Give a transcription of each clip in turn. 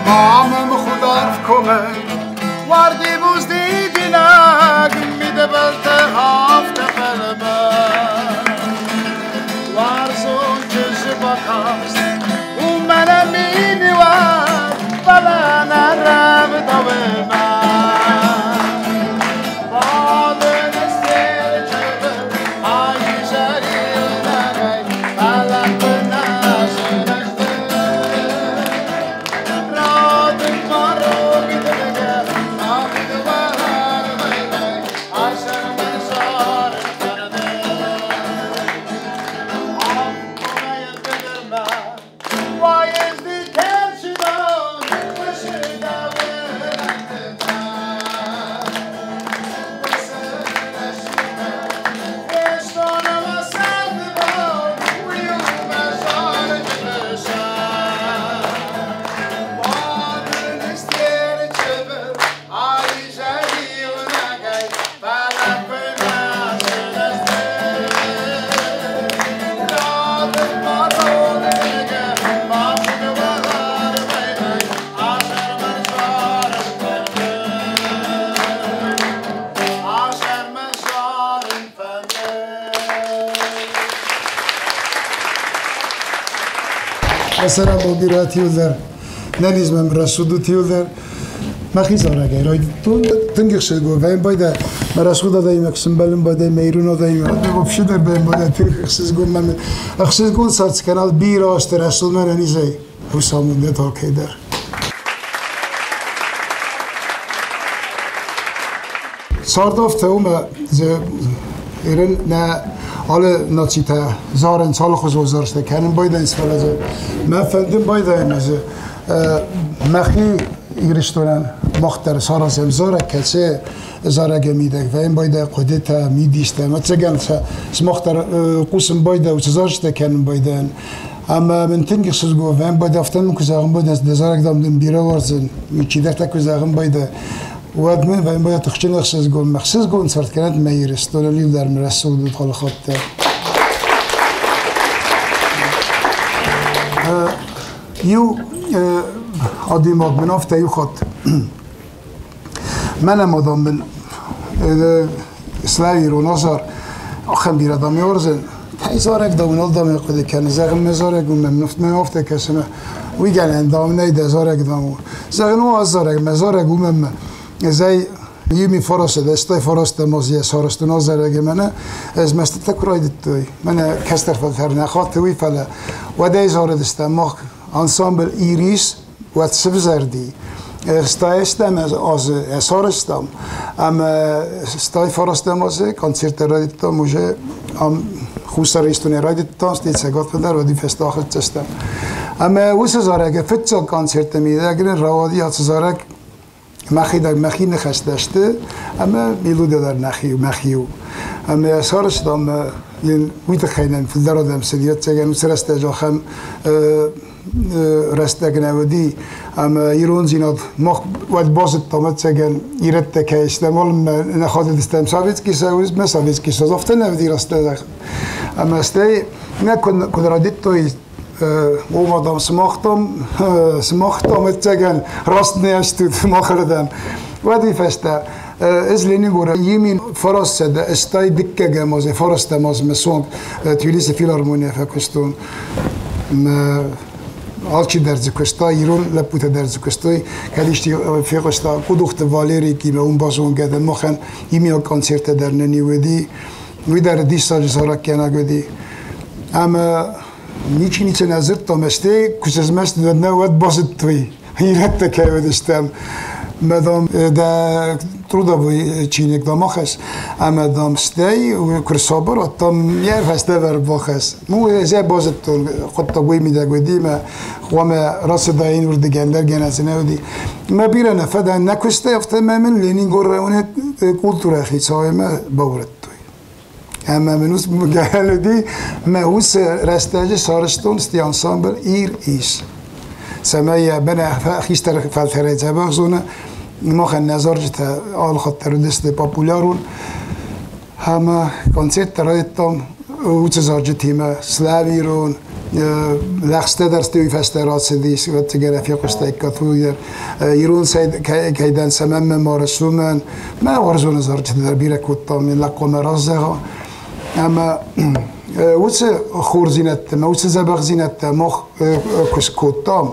Mamam khudarf kome Wardi buzdi dinag Mide belte hafte belbe Warzon cüzü bakast Umene mini var Balana rev davime Balın estir çöbü Ay şerine gay Balak bına sürüştü Radım maro gidene Nabid bahar beyne Aşer mezar perde Afkona'ya delirme Vay ezdi tersidan Başıda verendime Estonama sevdim Uyuma sarıcısa Varın ister çöbür Ay şeriyuna gay Felak bına sürüstü Radım marul ege Mahmud bahar beynay Aşer mezar perde Aşer mezar perde مثلا مدیراتی در نلیزم رسودتی در مخیزاره گیرای تنگش شد و این باید مراسخود دایم اقسم بالم باید میرون دایم بخشی در باید باید تنگش گم من اخشیز گون سرچ کانال بیر آست رسول من نیزه حسامونده تا کی در ساردافته اومه ایران نه حالا نچیته زارن سال خوش وزارشته کنیم باید این سفر من فهمیدم باید این از مخی ایرشتونن مختار ساراسم زاره کسی زاره گمیده و این باید قدرت میدیشته مثلا مختار قسم باید و چزارشته کنیم باید اما من تنگش گو و این باید افتن مکزاقم باید از دزارک دامدن بیره ورزن میچیده تا کزاقم باید وادمن و این باید تخشین اخشیز گون مخصیز گون سرد کنند میرستون لیل در مرسول دود حال خود یو آدیمات من افته یو خود من آدم من اسلامی رو نظر آخم بیره دامی ورزن تایزارک داون دامی قدی کنه زغم مزارک من نفت من افته کسمه وی گلن دام نیده زارک دامو زغم از زارک مزارک من زي يمي فرصة دستای فرصة مازیه سارست نازره منه از مست تکراید توی منه کستر فلتر نخواد توی فله و دیز آردستم ما انسامبل ایریس و سبزردی استایستم از سارستم ام استای فرصة مازه کنسرت رایدتا موجه ام خوسر ایستونه رایدتا استید سگات بدر و دی فستاخت تستم ام وس زارگ فتسال کنسرت میده اگر روادی هات زارگ مخی نخستشته اما میلوده در مخیو اما سارش دام ویت خیلن فلدر آدم سدیت سگن سرست جاخم رست کنودی اما ایران زیناد مخ ود بازت تامت سگن ایرت که استعمال نخواهد دستم ساویت کی سویز مساویت کی سازفته نودی رست داخل اما استی نکن کدرادیت توی اومدم سماختم اتجن راست نیستود ماخردم ودی فسته از لینی گوره یمین فرست ده استای دکه گمازه فرست ماز مسون تولیس فیلارمونی فکستون آلچی درز کشتا ایران لپوت درز کشتای کلیشتی فیقشتا کدوخت والری کی به اون بازون گدن مخن یمین کنسرت در ننیودی وی در دیساج زارک کنه گدی اما نیچه نظر تامسته کجاز مست دادن وقت بازد توی ایرت تکیه داشتم مدام دا ترودا بوی چینک داماخس اما دام ستی و کرسابر اتام یه فسته بر باخس مو زی بازد تو خود تابوی میده گودی ما خوام راس داین ورد گندر گنازنه ودی ما بیره نفدا نکسته افتم من لینین گوره اونه کولتور خیصای ما باورد اما منوس مجهل دي ماوس رستاج سارستون استي انسامبل اير ايش سمايا بنا خيستر فالتر زبازونه ما خن نظر جت آل خاطر دست پاپولارون همه کنسرت رایتام اوت زارجتیمه سلاویرون لخسته در استوی فسترات دیس و تگرفی قشته کاتویر ایران سید کیدن سمم مارسومن ما ورزون نظر چه در بیره کتام لقم رازها اما وش خورزینت ما وش زبق زینت ما کش کتام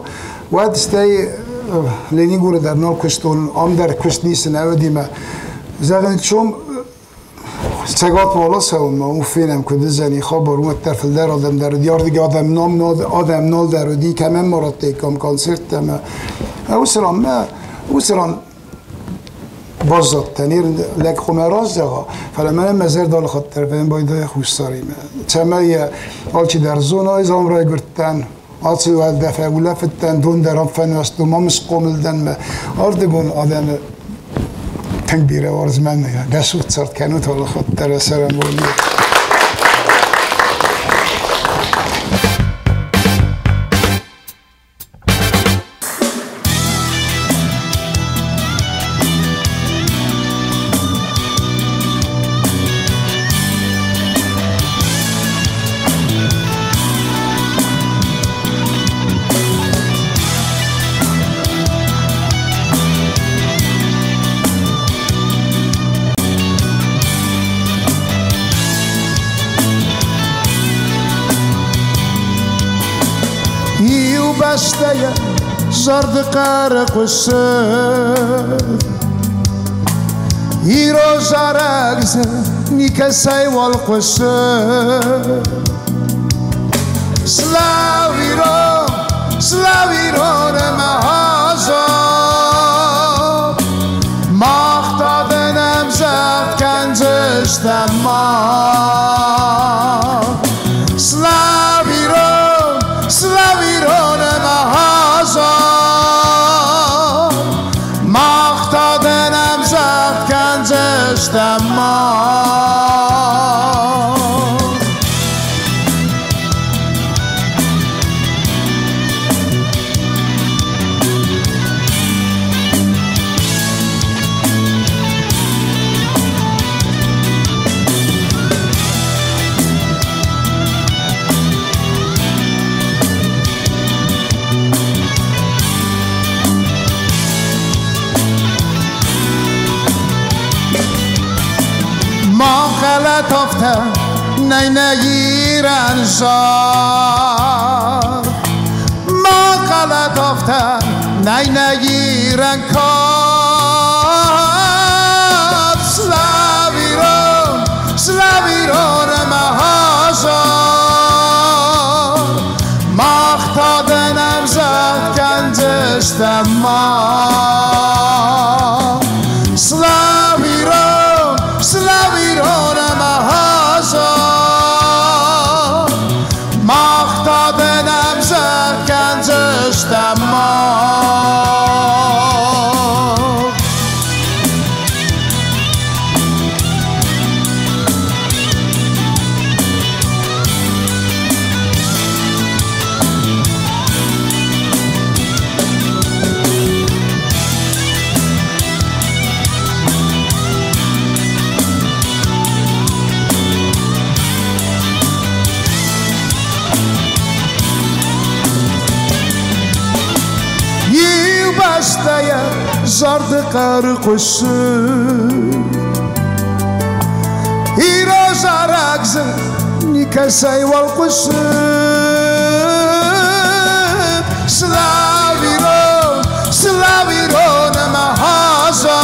وقت استی لینی گوره در نال کشتون آم در کشت نیست نودی ما زغن چوم سگات والا سوم ما فینم کده زنی خواب روم طرف در آدم در دیار دیگه آدم نال در دی کم مرات دیکم کانسرت ما اوسران بازداد تنیر لک خمراز جا فلما مزر دال خاطر فهم باید خوشساری ما چمه آلچی در زون های زام رای گرتن آلچی و دفعه و لفتن دون درام فن وست و ما مسقومل دن ما آردگون آدم تنگ بیره وارز من نگه گشوت سرد کنوت حالا خاطر سرم بولی بشته زرد قرق و سر ایرو زرگز نیک سیوال قصر سلاویرون محازا ماختادنم زد کنزشتم ما سلاویرون محازا ماختادنم زد کنزشتم ما غلط افته نگیرن زار ما غلط افته نگیرن کار سلاویرون محازار ماختادنم زد کنزشتم ما سلاویرون محازا ماختادنم زد کنزشتم ما زرد قرق و سر ایرو زرگز نیک سیوال قصر سلاویرون محازا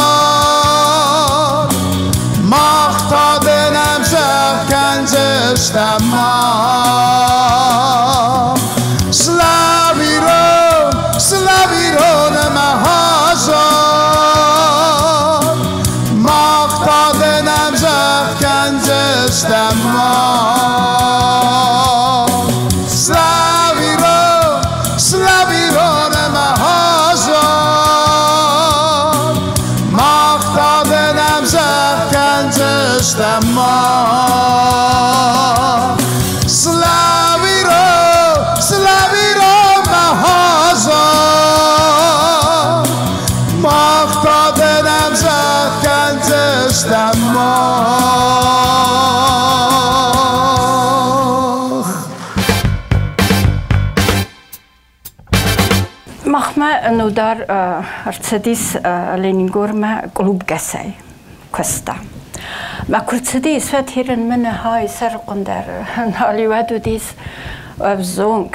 ماختادنم زد کنزشتم ما سلاویرون محازا ماختادنم زد کنزشتم ما سلاویرون محازا ماختادنم زد کنزشتم ما سلاویرون محازا ماختادنم زد کنزشتم ما نودار ارتدیس لینینگور ما کلوب گسای کستا ما کرتدیس و تیرن من های سر قندر نالی ودو دیس و زونگ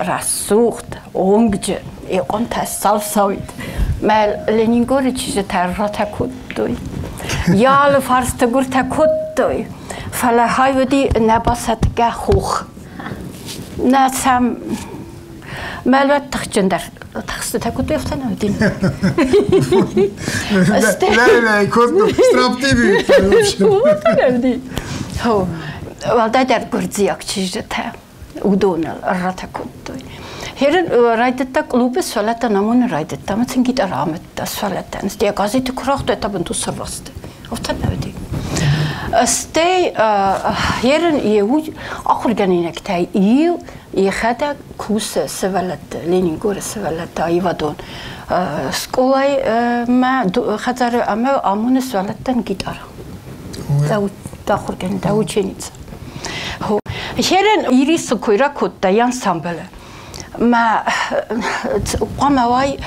رسوخت اونگج ایقون تسال سوید ما لینینگور چیز تر را تکود دوی یال فارس تگور تکود دوی فلا های ودی نباست گه خوخ نسام مالوات تخجندر تخست تكود يفتنا ودين لا كنت استرابتي بي هو والدا در گرزیاک چیزته ودون الرتا كنتوي هيرن رايدتا قلوب سولتا نمون رايدتا مثل جيت ارامت سولتا نستي غازي تكراخت تبنتو سرست افتنا ودين استي هيرن يهو اخر جنينك تاي يو يخدا كوس سولت لينينغور سولت ايفادون سكولاي ما خاطر اما امون سولتن جيتار تاخر جن داو تشينيت هو هيرن يريس كويرا كوت يان سامبل ما قامواي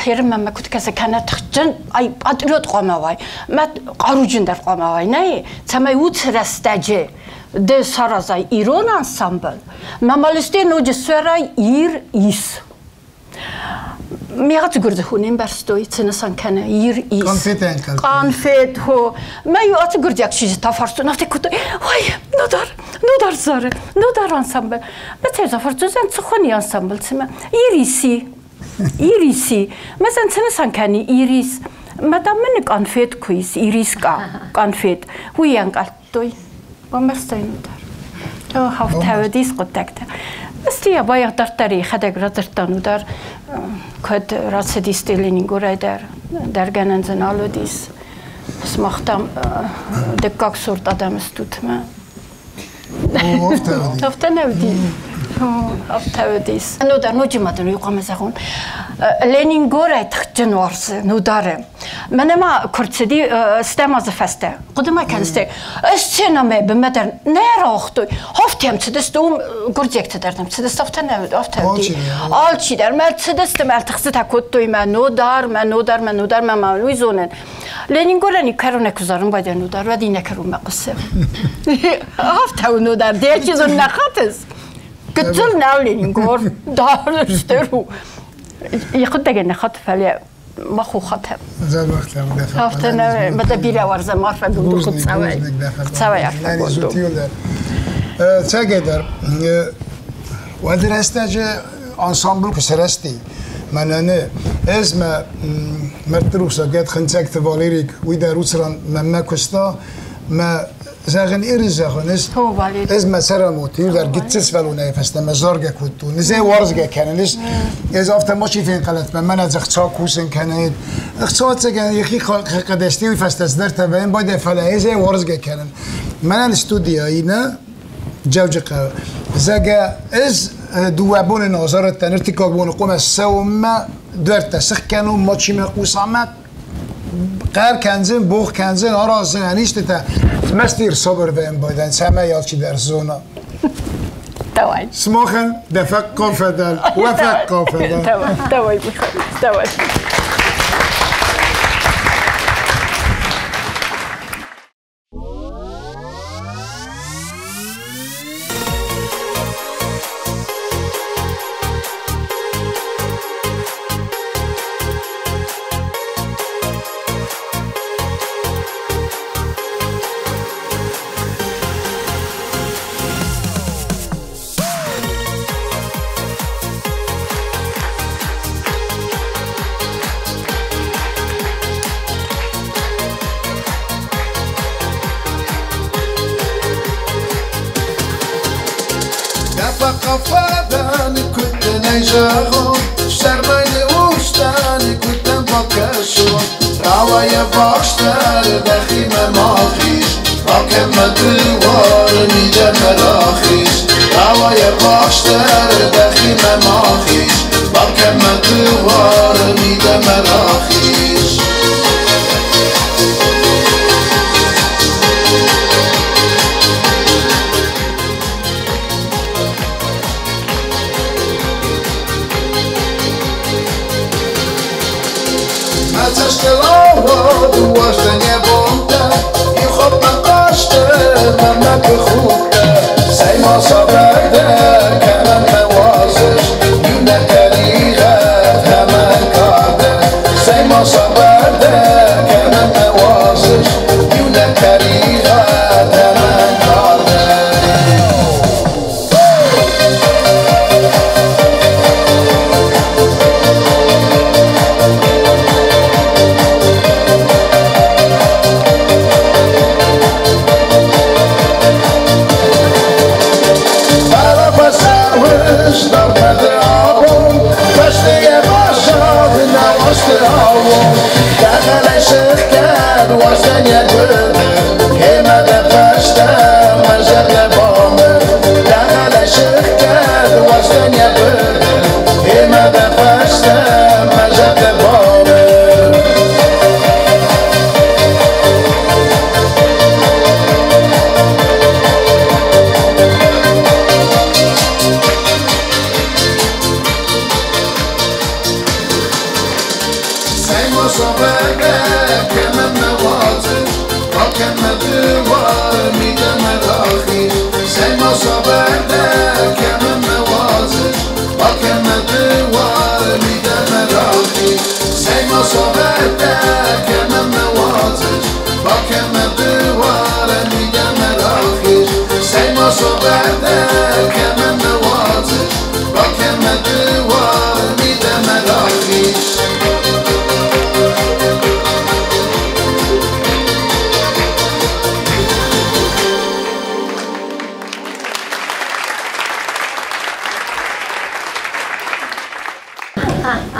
هيرن ما كنت كذا كانت تخجن اي ادريت قامواي ما قاروجن در قامواي نه تما يوت رستاجه ده سارازای ایران انسامبل مامالستی نوچه سرای ایر ایس میاد گرده خونیم برستوی تنسان کنه ایر ایس کانفت هو میاد گرده یک چیزی تفرستو نفتی کدوم وای ندار زاره ندار انسامبل مثل تفرستو زن چخونی انسامبل تیم ایریسی مثلا تنسان کنی ایریس مدام من کانفت کویس ایریس کانفت وی انقل توی ومرستين دار هفت هوديس قدكتا بس تيا بايع دار تاريخ هذا قرطرتانو دار كد راسديس لينينغورا دار جنن زنالو ديس بس مختم دكاك صورت آدم استوتما هفتنا ودي هفتوديس نودار نوجمدن يقام زخون لينينغورا تخجن ورس نوداره من ما كرتدي استماز فسته قدما كان است استنامه بمدر نراختو هفتم تدستم گرجك تدردم تدست هفتودي آلچی در مال تدست مال تخصت کتوی من نودار ما لویزونن لينينغورا نكرون كزارم باید نودار و دین نکرون مقصه هفتو نودار دیگه چیزون نخاتس كتل ناولينغور دارشترو ياخد دقيقة نخط فلي ما خو خطها زاد وقتها مدافع هفتنا متى بيلا ورزة ما عارفة بقول كنت سوي يعني زوتيو ده تقدر وادر استاج انسامبل كسرستي من أنا اسمه مرتروسا قد خنسك تفاليريك ويدا روسران ما كستا ما زاغن إيرزاغنس اسمه سرموتي ودار جتس فلونه فستا مزارجة كنتو نزاي وارزجة كاننس إذا أفتح ماشي فين قلت من أنا زخشاك كوسن كانت اختصاص كان يخي قدستي وفستا صدرت بين بعد فلا إزاي وارزجة كانن من الاستوديو هنا جوجقة زاجا إز دوابون النظارة تنرتكب ونقوم السوما درت سخكانو ماشي من قوسامات قار کنزن بوخ کنزن آرازن هنیش تا مستیر صبر بهم بودن سما یالچی در زونا توای سماخن دفق قافدل وفق قافدل توای بخیر توای قفاداني كنت نيجاغو شرماني وشتاني كنت مبكشو راوية باكشتر دخي مماخيش راكم مدوار نيجا مراخيش راوية باكشتر دخي مماخيش راكم مدوار نيجا مراخيش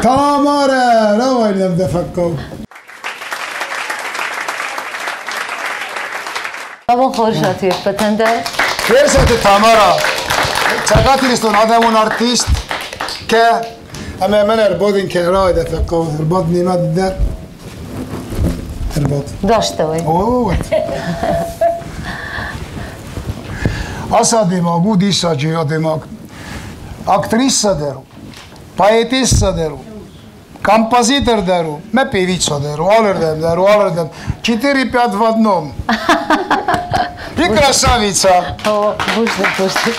تاماره نوایدم دفکم بابا خورشاتی پتنده فرصت تاماره چقدر نیستون آدمون آرتیست که اما من اربادین که رای دفکم ارباد نیمت در ارباد داشته وی اوه Asa demagu disa geo demag. Actrisa deru, poetisa deru, композитор deru, me певица deru, алердем. 4-5 в одном. И красавица. О, боже.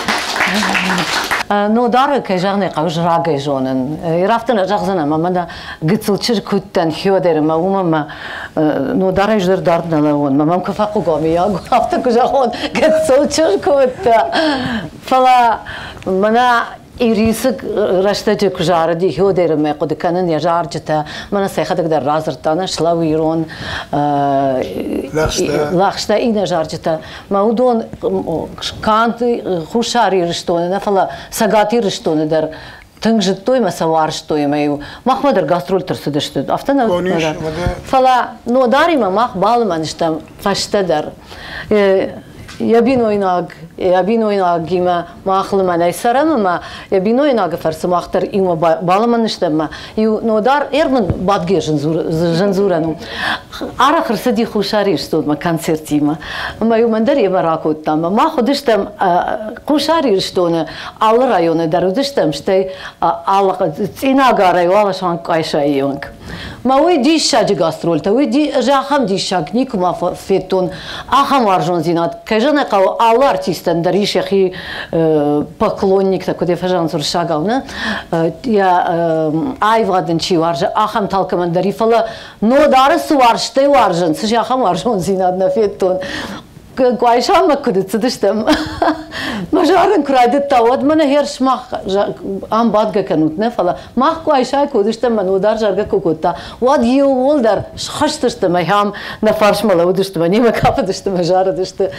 Ну, дары кайжагны кавжрага жонын. Ирафтын жагзана мамада гыцылчыр күттен хёдерим умама ну дары ждыр дарднала он. Мамам кафаку гомия, афта кужахон гыцылчыр күтта. Фала мана ириск раштаҗы кужары ди хёдерим куды канын я жарҗыта. Мана сайхадык да разыртана шлавирон лахшта ина жарҗыта. Маудон канты хушари рштоны нафала сагати рштоны дар тыңжытой масавар штой маю. Махмадар гастроль турсыдышты. Автана фала но дарима мах балманыштам фаштадар. Ябиноинаг има махлыман айсарама ябиноинаг фарсмахтар има балманыштама. Ю нодар эрман бадге жанзурану. Ара хрсади хушари что ма концертима. Маю мандар ебаракоттама. Ма ходыштам хушари что на ал районы дарудыштам штай ал цинага района шан кайшайонг. Ма уй дишаджи гастрольта, уй ди жахам дишакник ма фетон ахам аржонзинат. Кажана кау ал артистан даришахи поклонник такой дефажан суршагавна. Я айваден чи варжа ахам талкаман дарифала но дарыс варштай варжан сжахам аржонзинат на фетон. Гуайшама кудыцыдыштым. Мажарын курайдыт тавод мана херш мах ам бадга канутне фала. Мах гуайшай кудыштым ман удар жарга кукутта. Вад ю волдар шхаштыштым хам на фаршмала удыштым неме капыдыштым мажарыдышты.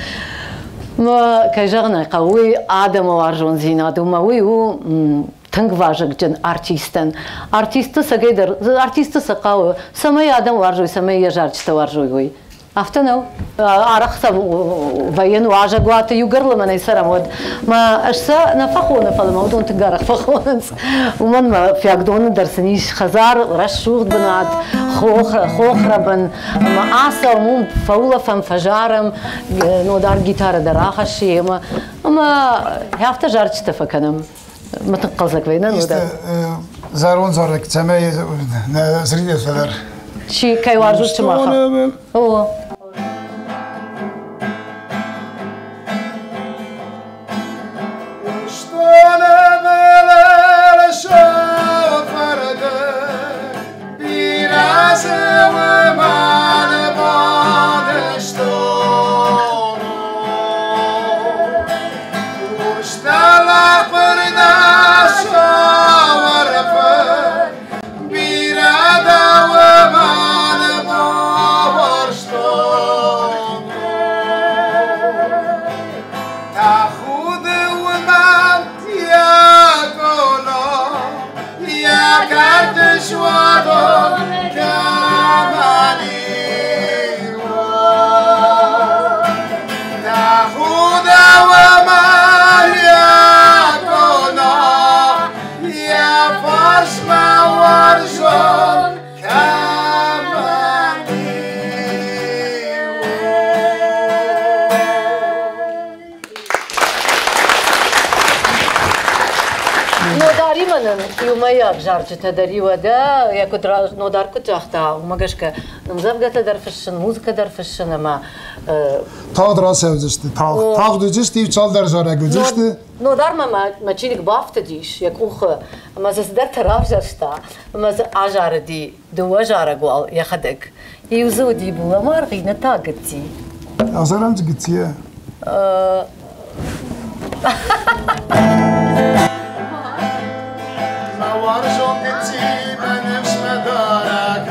Ма кайжагна кауи адамо аржон зинату мауи у тынг важык жан артистен. Артисты сагайдар артисты сакау самай адам варжуй самай яжарчта варжуй. Автонау, арахса военну ажагуата югарлама на исарамод. Ма ашса на фахона фаламаудон тгарах фахонс. Уман ма фиагдон дарсаниш хазар рашух банат хохрабан. Ма аса мум фаула фам фажарам но дар гитара дарахаши. Ма хафта жарчта факанам. ما تنقلزك بينا نودا زارون زارك تسمي زريدة فدر شي كاي وارجوش تماخا هو تاخذ وما ياكلوا يا كرتش وضو كمالي تاخذ وما ياكلوا يا فاشما ورجل يوميا بجارجة تدري ودا يا كدر نودار كتجحتا وما قشك نمزف قت درفشن موسيقى درفشن ما تاغ دراسة وزشت تاغ دوزشتي وصال در زارة وزشت نودار ما تشيلك بافت ديش يك أخ ما زدر تراف جرشتا ما ز عجار دي دو عجار قوال يا خدك يوزو دي بو ما رغي نتاقتي أزارم تقتيه ورجو كتي ما نمش مدارك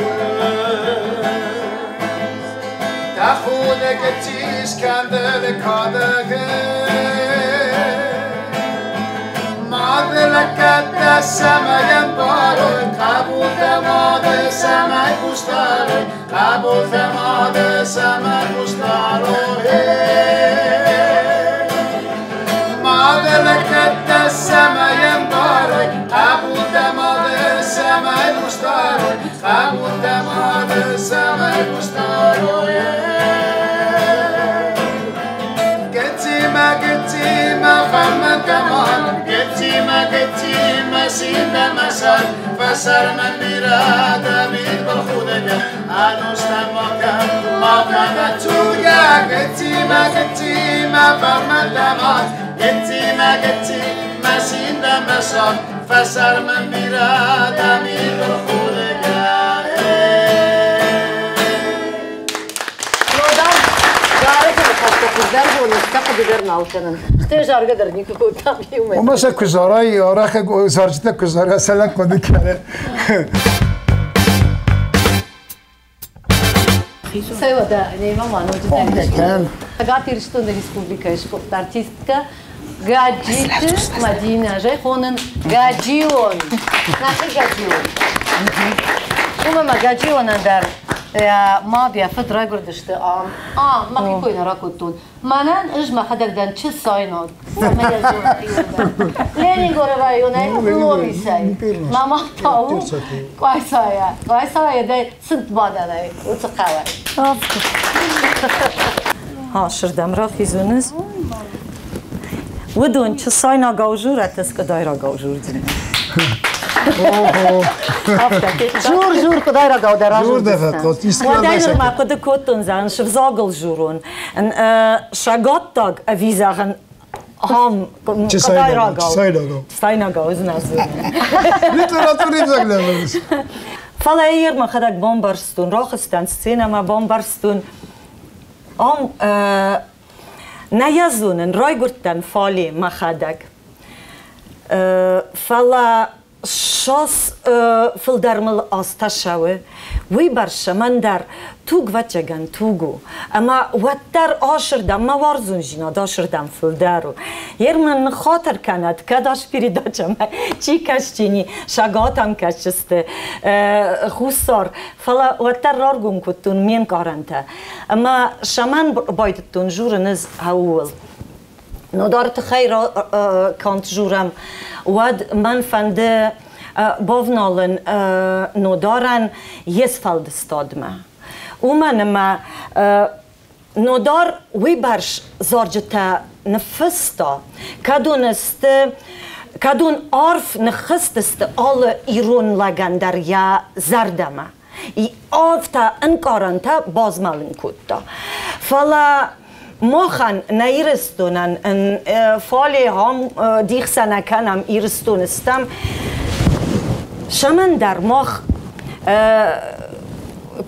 تاخونك كتيش كان ذلك هذاك ما ذلك السما ينبارو قبول ثماد سما كشتارو قبول ثماد سما كشتارو ما ذلك السما ينبارو قبول ثماد سما كشتارو قبول ثماد سما كشتارو قلتي ما فهم كمان قلتي ما سينا مسار فسر من مراد بيت بالخودك أنا استمعك ما كان توجع قلتي ما فهم كمان قلتي ما سينا مسار فسر من مراد بيت بالخودك درجة ونستقد درنا وكنا اختي جار قدر نيكو كوتام يومين وما شك زاراي أراخك زارجتك زارا سلك ودك يعني سوى ده نيما ما نوجد كان قاعد يرشتون الريسبوبليكا يشوف ارتيستكا قاعديت مدينة جاي خونن قاعديون نحكي قاعديون وما قاعديون در ما بیا فتره گردشته ما کی کوی نراکتون منن اجمع خدک دن چه ساینات لینی گوره وایونه لومی سای ماما تاو کوی سایه ده سنت بادنه و تقوی ها شردم را خیزونز ودون چه ساینا گاوجورت است که دایرا گاوجور دینه جور کدای را گاو در جور دفعت و دایر ما کد کوتون زن شفزاگل جورون شگات تاگ اویزاگن هم کدای را گاو ساینا گاو از نزدیک لیتراتوری بزنیم فلایر ما خدک بامبرستون راخستن سینما بامبرستون نیازونن رای گرتن فالی ما خدک فلا شاس فلدرمل آستشوه وی برشه من در توگ وچگن توگو اما وطر آشردم ما وارزون جینا داشردم فلدرو یر من خاطر کند که داش پیری داچم چی کشچینی شگاتم کشسته خوستار فلا وطر رارگون کتون مین کارنته اما شمن بایدتون جورنز هاول ندارت خیر کانت جورم ود من فنده بافنالن ندارن یس فلد استادمه او من ما ندار وی برش زارجتا نفستا کدون عرف نخستست آل ایرون لگندر یا زردمه ای آفتا انکارنتا بازمالن کتا فلا مخن نیرستونن فالی هم دیخ سنکنم ایرستونستم شمن در مخ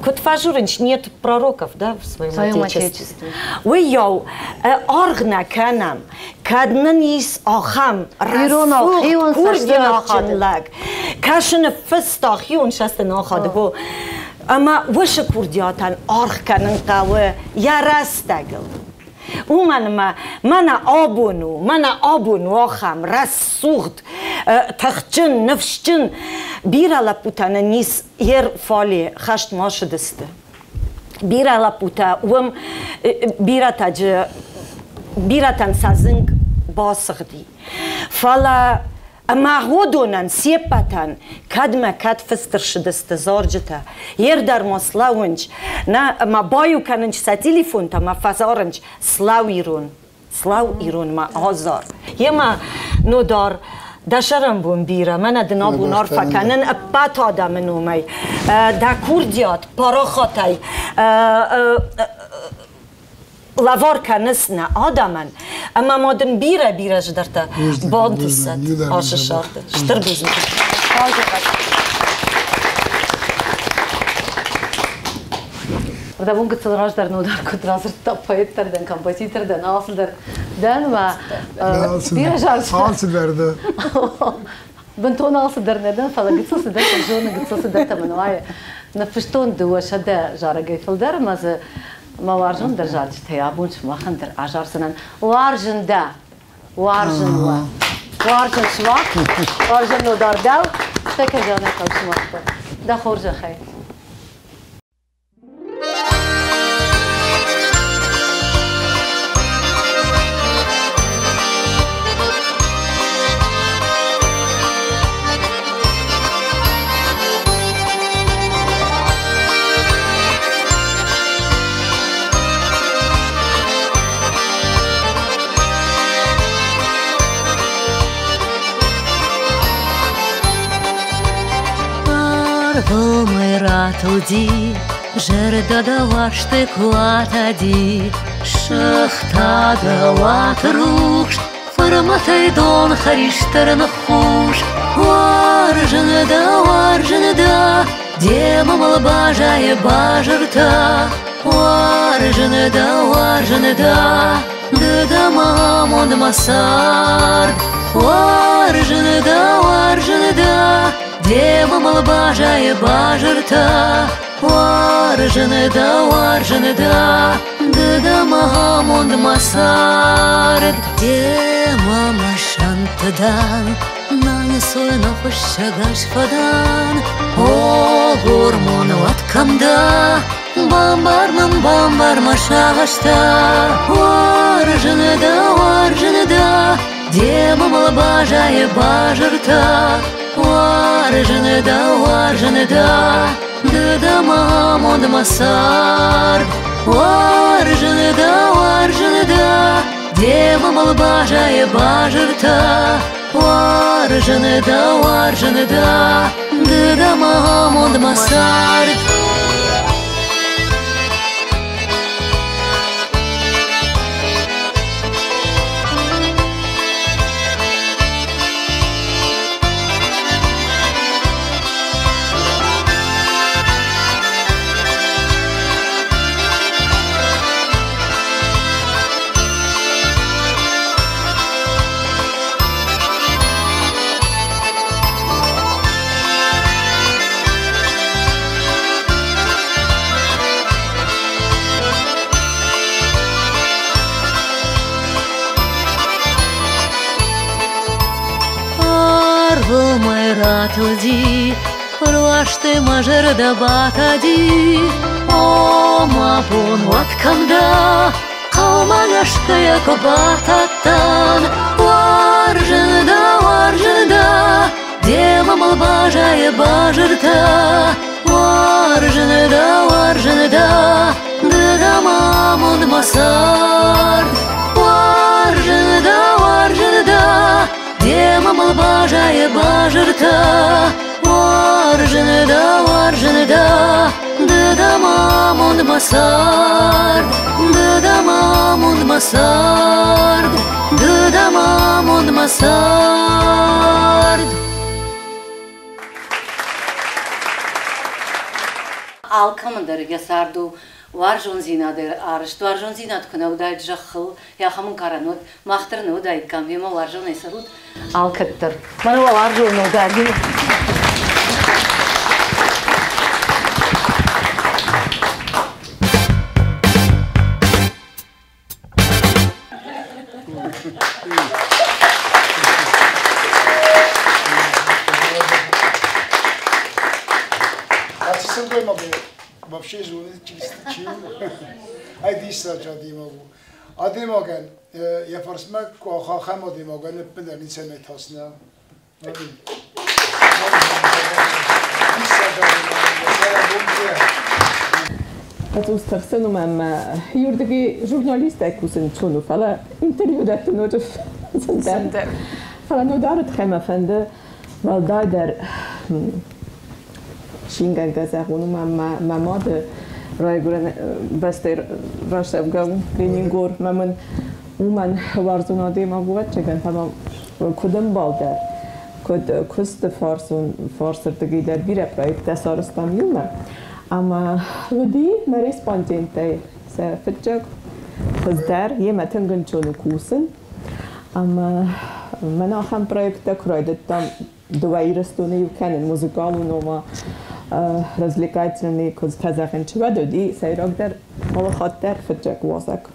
кот фажуринч нет пророков, да, в своем отечестве. Вы яу аргна канам, каднан ис ахам, расух курдиачинлаг, кашин фестахион шастен ахадгу. Ама выше курдиатан арг канан кавы ярастагл. mana abunu axam rasugt taxçın nefşçın bir ala putana nis yer fali xaşt maşıdıstı bir ala puta biratan sazing basıgdi fala ama hodonan siepatan kadma kad fıstırşıdıstı zorcıta yer dar moslavunç na ma bayu kanınç sa telefon ta ma fazarınç slav irun ma azar yema nodar دشرم بون بیره من ادنا بونار فکنن بات آدم نومی دا کوردیات پارا خاطی لوار کنسنه آدمن اما مادن بیره جدرته باندست آش شارده شتر بزن Da bunga cilraždar nodar kod razrta poetardan, kompozitordan, alsıdardan ve birajardan. Alsıdarda. Ben ton alsıdar neden falan gitsilsıdar, jona gitsilsıdar tamam na fışton duva şada jara gayfıldar mazı ma varjın der jarj taya bunç maxan der ajarsanan varjın şvak varjın nodar dav tek jana kavşmakta da xorja xay Măi ratudi, жерда да ваште клатади, шахта да ватруш, форматай дон хариштер нахуш, варжен да, дема малбажае бажырта, варжен да, да мамон масар, варжен да, Dema malbajaya bajırta Varjını da Gıda mahamond masard Dema maşantıdan Nani soyna hoşşagaş fadan O gurmun vatkamda Bambar maşağışta Varjını da Dema malbajaya bajırta Varjını da Gıda mamond masar Varjını da Dema malbajaya bajırta Varjını da Gıda mamond masar Ratudi, roaște majer da batadi, o ma bun watkamda, kalma yaşkaya kobatatan, varjını da, dema malbajaya bajırta, varjını da, gıda mamond masar, varjını da, Dema malbajaya bajırta Varjını da Gıda mamond masar Gıda mamond masar Alkamındır yasardu Varjın zinadır arışt Varjın zinat kuna uday jaxıl Yaxamın karanot Maxtırını uday kamvima varjın esarut Alkattır Mana varjın uday Açısın koyma bu. Вообще же чисто. Ay dişler diyeyim bu. Adım ogan. Yaparsın mı? Koxam adım ogan. Hepinler insanı tasna. Ne bileyim. Hát ustafsanu mamma jurdagi žurnalistek kusin čunu fala intervju da tnu zender fala no darat khama fende val daider shingan gazagunu mamma de rayguran baster rashevgam leningor maman uman warzuna de maguvat chegan tamam kudam balder kod kust farser de gider bire projekt sarstam yuma اما ودي ما ريسبوندنتي سفتجك خزدار يما تنقل شونو كوسن اما منا خم проекта кроидеттам дваирстуни юканен музыкалу нома развлекательный коз тазахен чвадоди сайрогдар мол хаттар футжак васак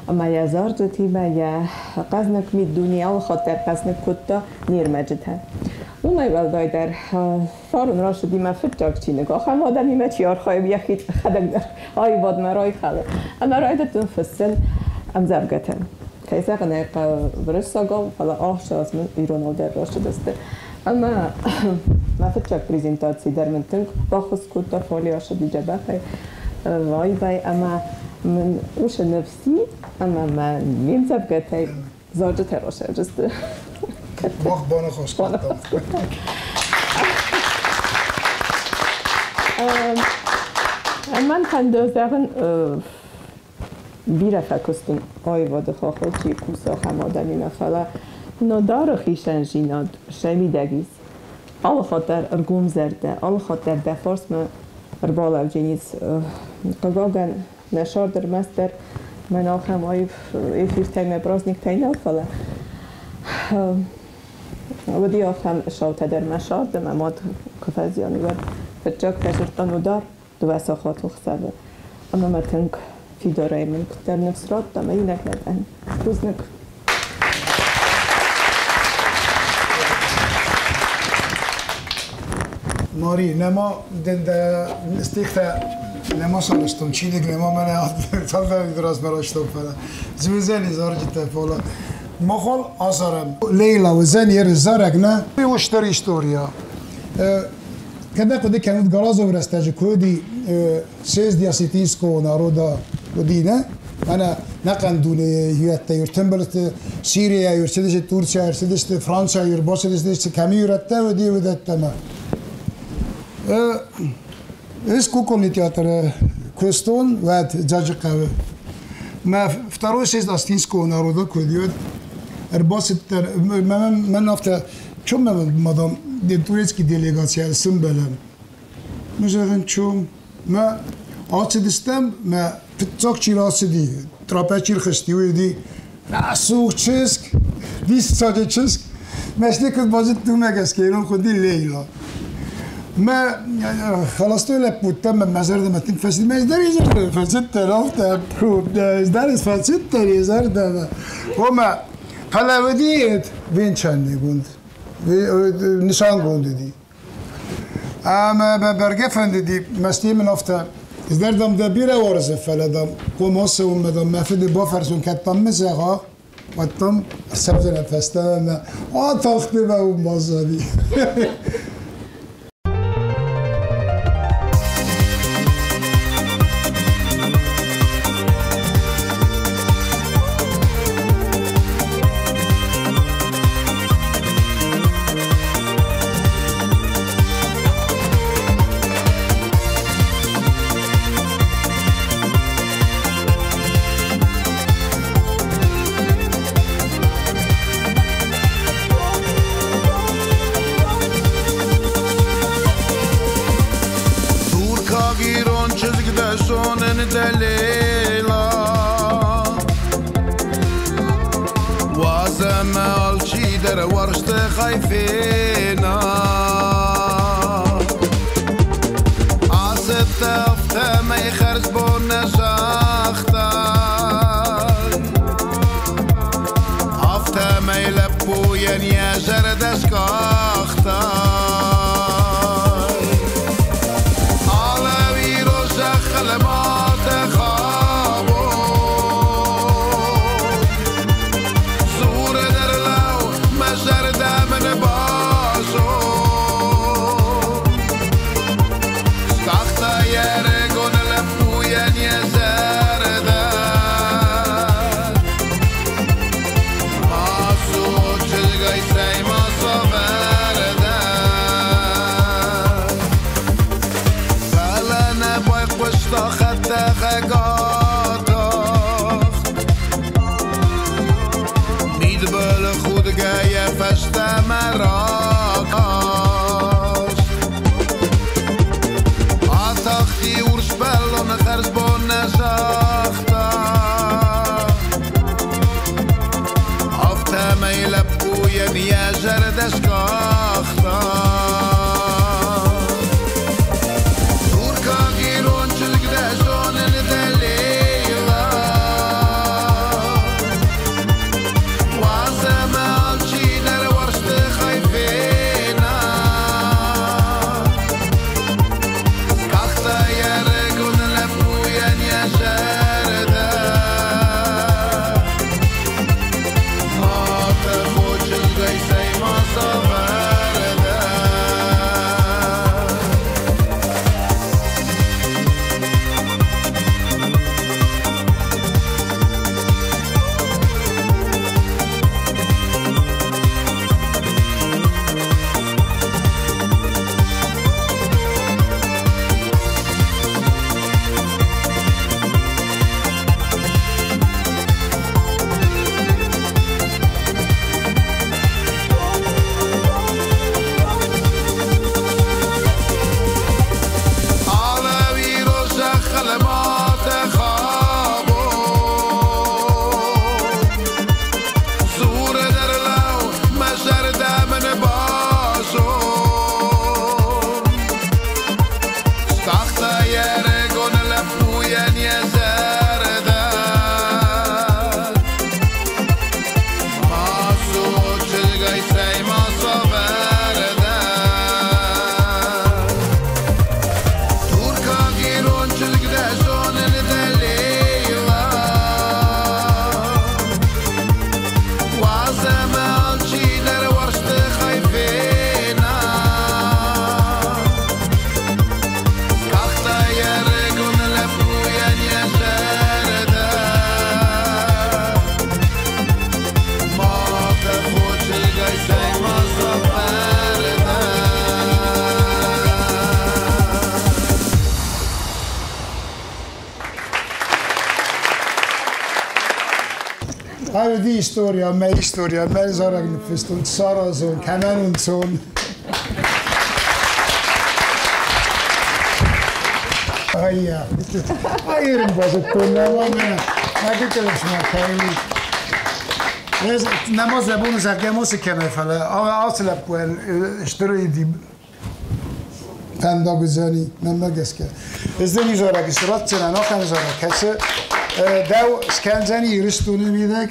اما я заржти ма я казнак ми дуния хаттар казнак кутта нирмаджта وما يبغى در فارون راش دیما فتاک چی نگاه هم آدمی مچیار خواهی یخید خدک در آی باد مرای خاله اما رایدتون فصل ام زبگتن کیسه قنای برسا گام فلا آشاز من ایران در راش دسته اما ما فتاک پریزنتاسی در من تنگ با خود کتا فالی آشا دی جبه وای بای اما من اوش نفسی اما من میم زبگتن زاجه تراشه جسته وقت بانه خوش کردم من خنده زغن بیره فکستون آی واده خواهد چی کوسا خمادنی نفلا ندار خیشن جیناد شمیدگیز آل خاطر ارگوم زرده آل خاطر دفارس من اربال او جنیز قگاگن نشار در مستر من آخم آی ایفیر تیم برازنیک تین نفلا ودي أفهم شوطة در مشار دم ماد كفازياني ور فتجاك تجربة ندار دو ساخات وخسبه أما ما تنك في داري من در نفس رات دم ينك ندن روزنك ماري نما دند استيختا نما صارستم چی دیگه نما من تازه دراز براشتم فلا زوزني زارجت فلا مخال آزارم لیلا و زن یر زارگ نه بیوشتر استوریا کده کده کنید گرازو برستاج کودی سیز دیاسیتیسکو نارودا کودی نه انا نقندونه هیات یورتمبرت سوریا یورتدش ترکیه یورتدش فرانسا یورباسدش کمی یورته و دی ودت تمام اس کوکونی تئاتر کوستون و جاجقه ما второй сесть астинского народа кодиот эрбаситтер мен нафта чум мадам де турецкий делегация сымбелем мужаган чум ма ачдистем ма питцок чирасиди трапечир хстиуди асухческ висцадеческ мешник базит думегас кейрон ходи лейла ما خلاص طلع بوتم مزار ده متين فاسد ما يقدر يزر فاسد رافت بروب ده يقدر فاسد يزر ده هما هلا وديت وين كان يقول نشان قول دي اما برجفن دي مستي من افتا يقدر دم ده بيره ورز فلدم قوموس ومدام ما في بوفرسون كتم مسخه وتم سبز نفسته ما تاخذ ما ومزادي يا جردش كاختاي على ويرو شخل ما تخابو زور درلو ما جرده من باشو ساختا يرگون لبوين يا زرده يا جردش كاختا توركا گیرون چلگ دجون ندلیلا واسم الچی در ورشت خیفینا كاختا يرگون لبوين يا جرده Hadi die historia, mijn historia, mijn zorgen verstond, Sarah zoon, Kanan zoon. Ja, hierin was het toen, maar ik kan het maar kijken. نماز لبون زرگه موسی کنه فله آسل لبون اشتروی دی تندا گذانی نمگس که ازدنی زاره که سرات چنه ناخن زاره کسی دو سکنزنی ایرستونی میدک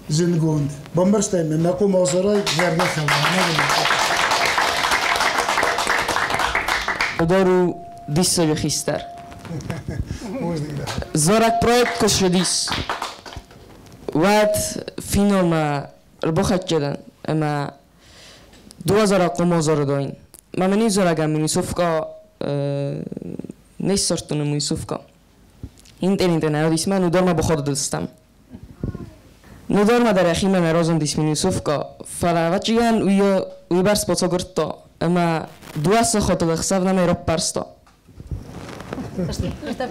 زنگوند بامبرستیم نکو مازارای زرگه خلوه دارو دیسا بخیستر زارک проект کشردیس وقت فینال ما ربخت جدن اما 2000 قمازار داین ما منی زارگم منی صفقا نیست سرتون منی صفقا این تنها دیس من ندار ما بخود دستم ندار ما در اخیر من رازم دیس منی صفقا فلا وچیان وی برس پاچا گرتا اما 200 خاطر خساف نمی رب پرستا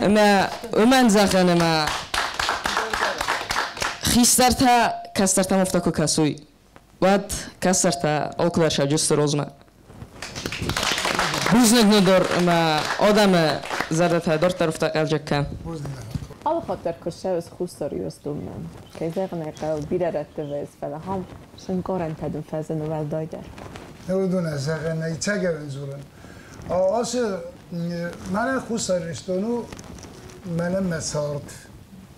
اما من زخن اما خیسترتا کسترتا مفتاکو کسوی وقت کسترتا آلکلر شجست روزما بوزنگ ندار اما آدم زردتا دار طرفتا قلجک کم Alla خاطر كشة بس خوستاري وستومن كيزاق نقل بيرة تفز فلا هم شنكارن تدم فزن وال دايدر نودون زغن نيتاجا بنزورن أصل من خوستاري استونو من مسارت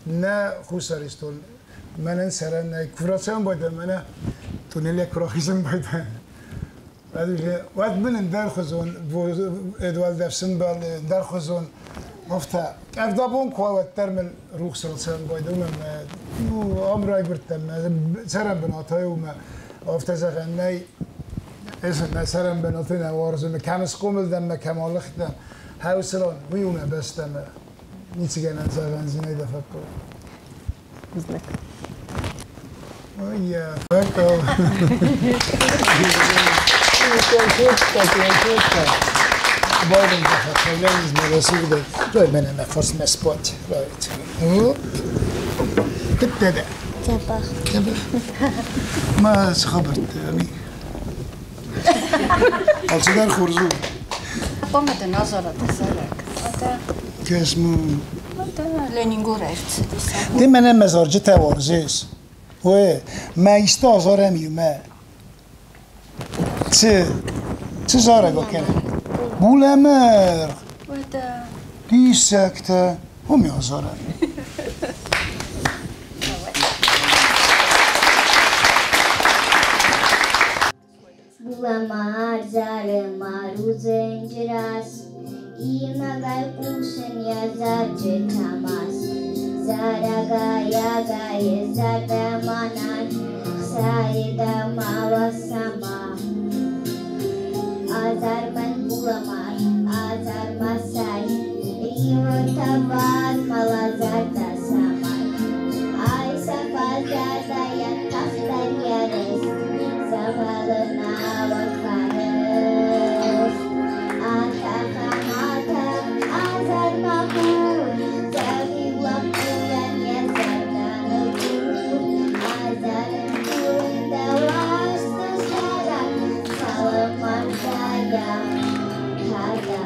نه خوستاري استون من سرن كفراتيان بايد من تونيلي كراخيزم بايدا وقت بلن درخزون ادوال دفسن بال درخزون مفتا كيف دابون كوا ترمل روح سلسل بايدا وما امراي برتم سرم بناتاي وما افتا زغناي اسم سرم بناتنا وارزم كامس قومل دم كمال خدم هاوسلون ويونا بس دم نيتسجن زغن زيني دفكو إذنك ويا فكو بايدن دفكو لازم نرسل ده روي من أنا فرص مسبوت رايت كده ده كبر ما خبرت يعني الصدر خرزون قمت النظرة تسألك كاسمه لينينغوريرت دي من مزار جتا ورزيس و ما يستازارم يما چه زارگا کنه بولمر دی سکته هم یازارم Bulamar, Zaramar, os Angeras, Imagai, Pushan, Yazar, Jetamas, Zaragaya, Gaya, Zadamanan, Saida, Mawasama, Azarman, Bulamar, Azar Masai, Iwatabad, Malazar, Tasamai, Aisa, Fazada, Yantaftar, Yares, Zavalana, Wakares, Atakamata, Azar Mahur, Zavi Wakuyan, Yazardanagur, Azar Munda, Wasta Shara, Salaman Daya, Kada.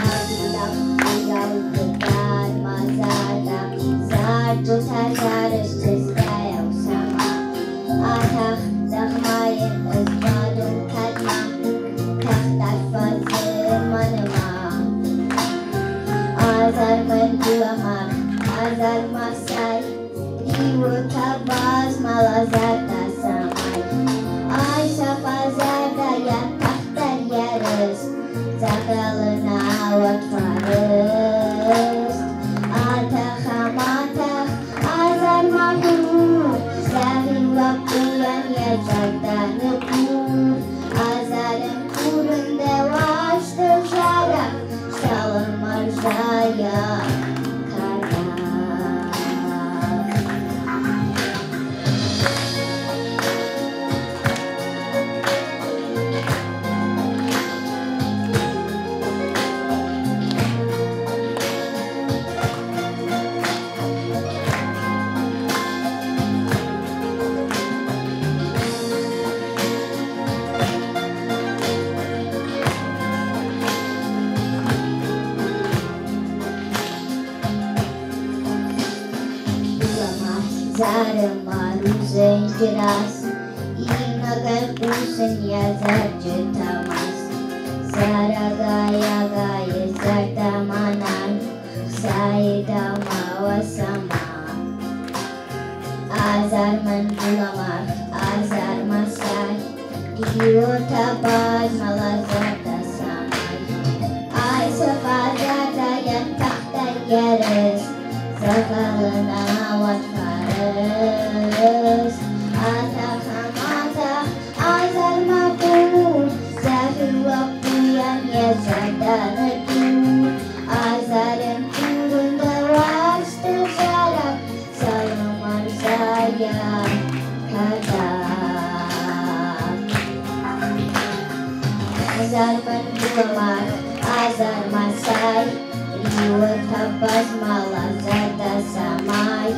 Azam, Azal, Kutan, Mazada, Zartu, Tazaris, Tiskaya, Sama, Atach, Zachmayin, Azmadun, Kadma, Tachtat, Fazir, Manama, Azar, Mandulamar, Azar, Masai, Iwu, Tabaz, Malazar, Tasamai, Aisha, Fazada, Yantachtar, Yaris, Zagalana, Watfaris, Atachamata, Azar Mahur, Zahi Wakuyan, Yazardanagur, Azarem Kurunda, Washta Jara, Shalom Marzaya, Kada. Zaramar, os Angeras, Imagai, Pushan, Yazar, Jetamas, Zaragaya, Gaya, Zardamanan, Saida, Mawasama, Azar Mandulamar, Azar Masai, Iwotabad, Malazar, Tasamai, Aisa Fazada, Yantachta, Yares, Zagalana, Watfaris, Atachamata, Azar Mahur, Zahi Wakuyan, Yazardanagur, Azarem Kurunda, Wasta Jara, Salam Marzaya, Kada. Azar Mandulamar, Azar Masai, Iwatabaz, Malazar, Tasamai,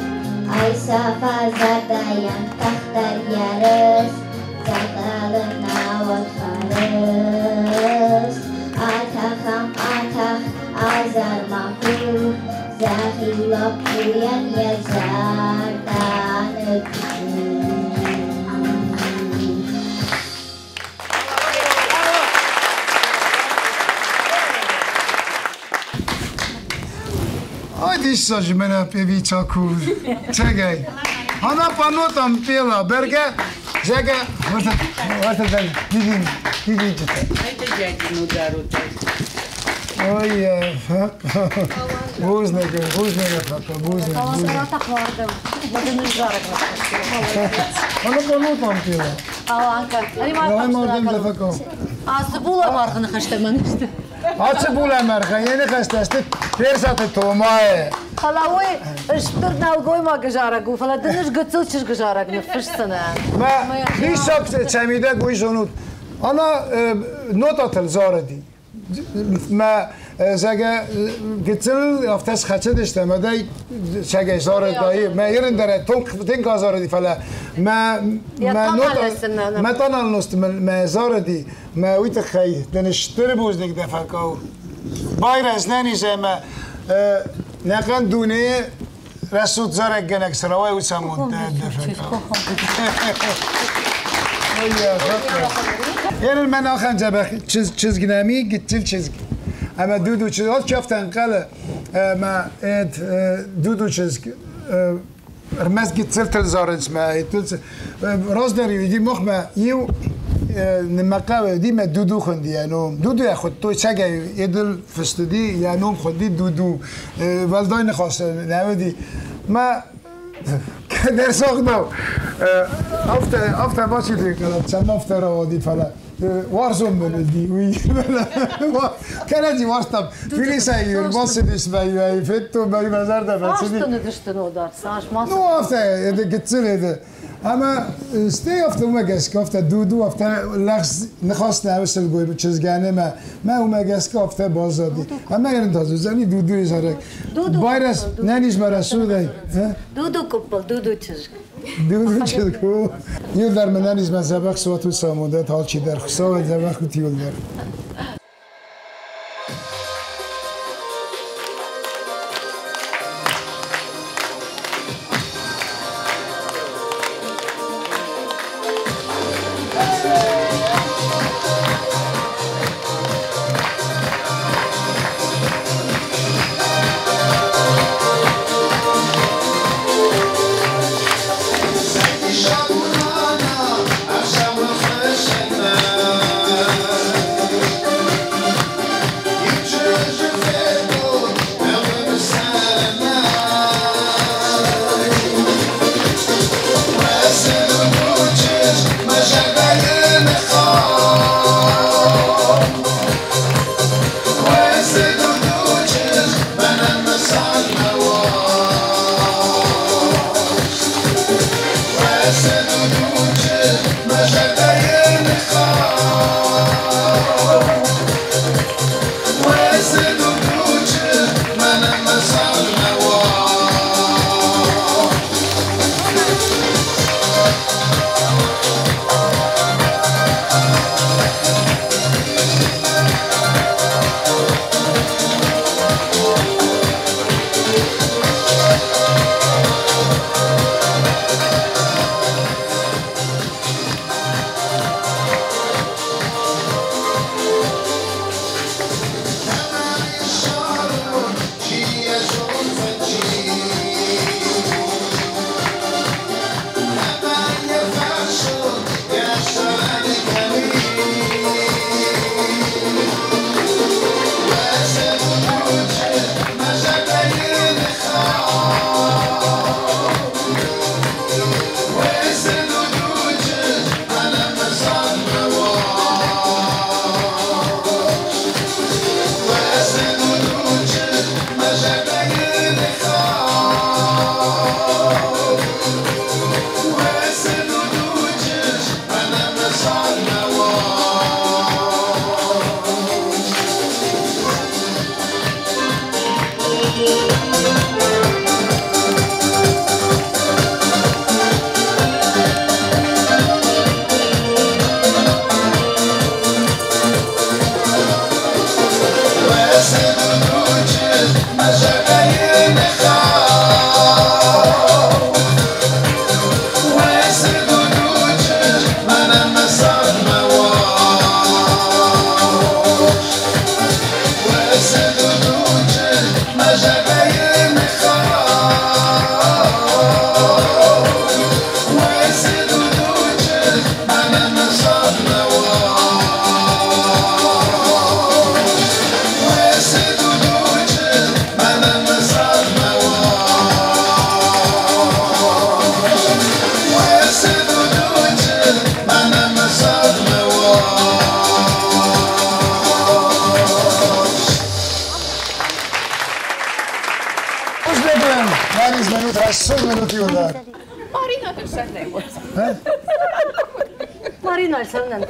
Aisa Fazada, Yantachtar, Yares, Zagalana, Watfaris, Atacham, Atach, Azar Mahur, Zahi Wakuyan, Yazardanagur. Oj, ty jesteś, że mnie piewica kur. Czekaj. Hana panotam pela berge zege varta didi cete. Oy buzne fata buzne. Hana panotam pela. Alanka. Ay mordem lefako. Asbula marğını xəstəmən işte. Açı bulamar yeni xəstəsti persatı tomay. Халауи штурнал гойма гажарагу, фала дэнэш гэцэлчиш гажараг на фышсана. ما بيشوك تسميده قويشونوت أنا نوتة زاردي ما زاجا قتل أفتش خشدش تمداي شجع زاردي ما يرندر تنك زاردي فلا ما نوتة ما تنال نست ما زاردي ما ويتخي دنشتري بوزنك دفعكوا بايرز ناني زي ما نكان دوني رسوت زارك جنك سراوي وسامون دفعكوا يعني المناخ جبخ چیز نمی گتیل چیز اما دو چیز هات کفتن قله ما دو چیز رمز گتیل تلزارنس ما راز داری دی مخ ما یو نمقه دی ما دو خندی یعنی دو یا خود تو چگه یدل فستدی یعنی خودی دو ولدای نخواست نمیدی ما در ساختم افته باشی دیگر چند افته رو آدی فلا وارزون بلدی وی کنه وارستم فیلیسه یور باسی دیش بایی فتو بایی بازار ده بسیدی Aştını düştün o dar, saç masa. نو افته گتسیل اما ستی افته اومگس که افته دو افته لغز نخواست نوشل گوی چیزگانه ما اومگس که افته بازادی اما این تازه زنی دو ایزاره بایرس ننیش برسوده Dudu kuppal, dudu çizgi. دو چیزگو یه در مننیش من زبخ سواتو ساموده تا چی در خساوه زبخ و تیول در شابونا 5 minut 8 minut يودار مارينا سلنا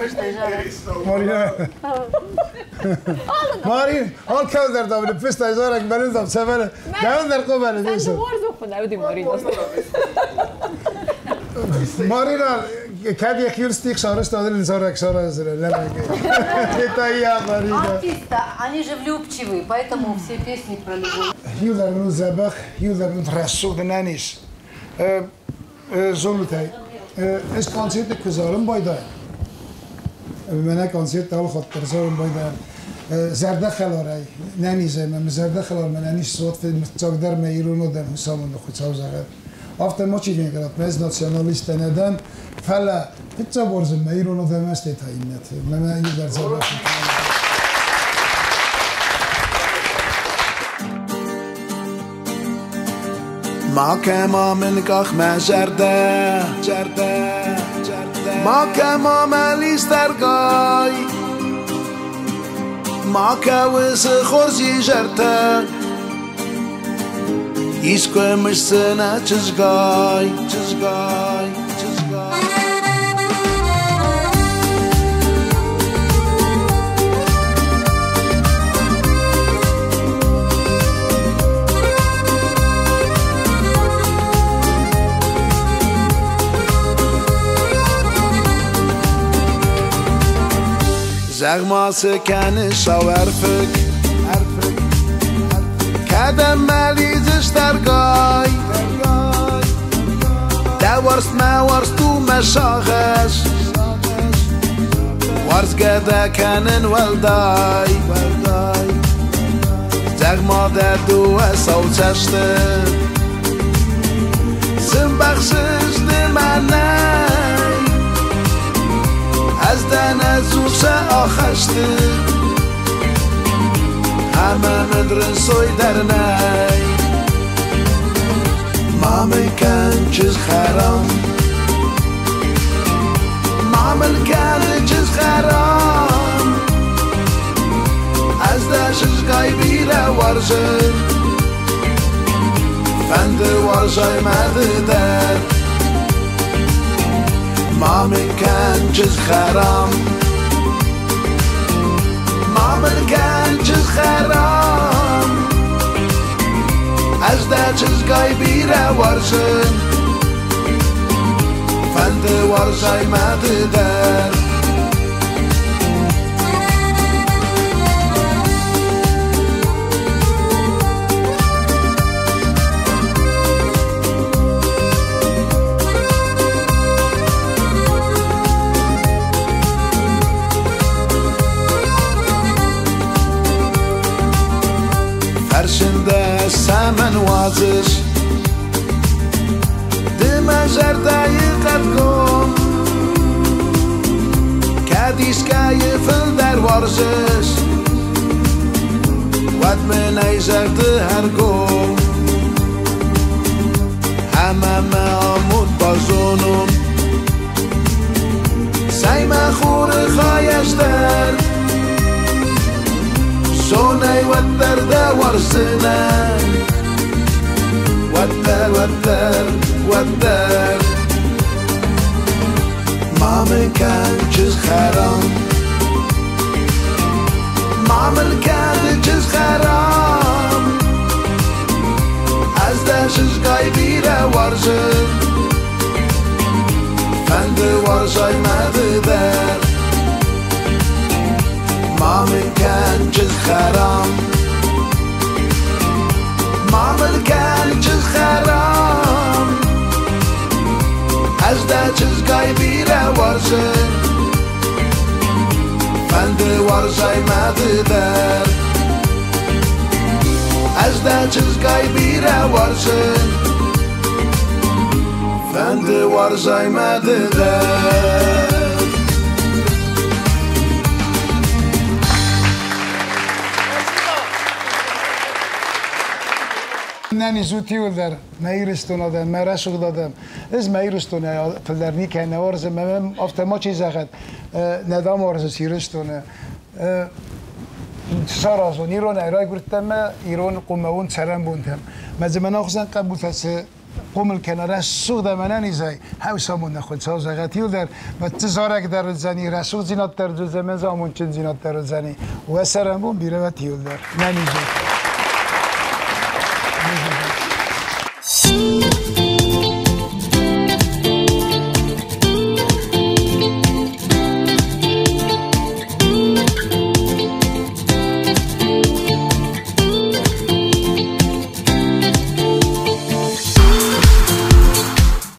مارينا مارين هل كذا در دبل فيست ايزارك بنزم سفر داون در قبل ديس مارينا كاد يخيرستيك شارش تادر الزارك شارش لا تيتا مارينا артиста, они же влюбчивые, поэтому все песни про любовь. يودر نو زبخ يودر نو ترسو دنانيش زولتاي اس كونسيرت كزارم بايدا من كونسيرت اول خاطر زارم بايدا زرده خلارای ننیزه من زرده خلار من ننیش صوت فیلم تاقدر میرونو دم حسامون دو خود سازه after much even that mes nationalist ندم فلا پیتزا برز میرونو دم است تاینت من یه در زبان ما كما من كخ ما جرده ما كما مالي سترقاي ما كوس خرزي جرته يسكو مش سنة تشجاي زغماسه کنش آورفک کدم ملیزش درگای دورست مورست تو مشاخش ورز گده کنن ولدای زغما در دو سوچشته سم بخشش دمنه از دن زوسه آخشته همه مدرسوی در نی مامل کن چیز خرام مامل کن چیز خرام از دشش گای بیره ورزه فند ورزای مده در مامل کن چیز خرام مامل کن چیز خرام از ده چیز گای بیره ورزه فند ورزای مده در فرشنده سمن وازش دم جردای قد کن کدیش که فل در ورزش ود من ای جرده هر گم همه معمود بازونم سیم خور خایش در سوني ودر دا ورسنا ودر مامل كان جز خرام مامل كان جز خرام از دشش گای بیره ورزه فند ورزای مده در مامل کن چیز خرام مامل کن چیز خرام از ده چیز گای بیره ورزه فند ورزای مده در از ده چیز گای بیره ورزه فند ورزای مده در ننی زودی ولدر میرستون آدم مرشق دادم از میرستونه فلدرنی که نوارز مم افته ما چیز اخد ندام وارز سیرستونه سرازون ایران ایرای گرفتم ایران قومون سرم بودم ما زمان آخوزن قبول تسه قومل کنار رسول دمنه نیزای حوسامون نخود ساز غتیل در و تزارک در زنی رسول زینات در زمین زامون چند زینات در زنی و سرمون بیره و تیل در نمیزه